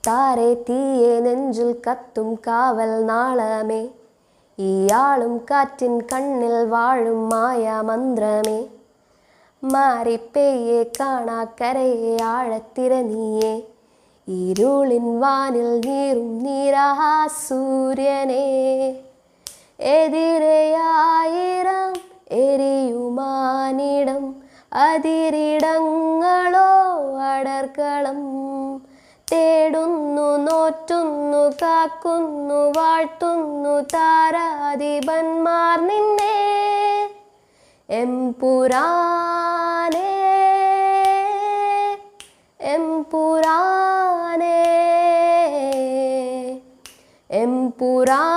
താരെ തീയെ നെഞ്ചിൽ കത്തും കാവൽ നാളമേ, ഇയാളും കാറ്റിൻ കണ്ണിൽ വാഴും മായ മന്ത്രമേ, മാറിപ്പെയ്യെ കാണാക്കരയെ ആഴത്തിര നീയെ, ഇരുളിൻ വാനിൽ നീറും നീരാ സൂര്യനെ, എതിരെയായിരം എരിയുമാനിടം അതിരിടങ്ങളോ അടർക്കളം, തേടുന്നു നോറ്റുന്നു കാക്കുന്നു വാഴ്ത്തുന്നു താരാധിപന്മാർ നിന്നെ, എംപുരാനേ എംപുരാനേ എംപുരാനേ.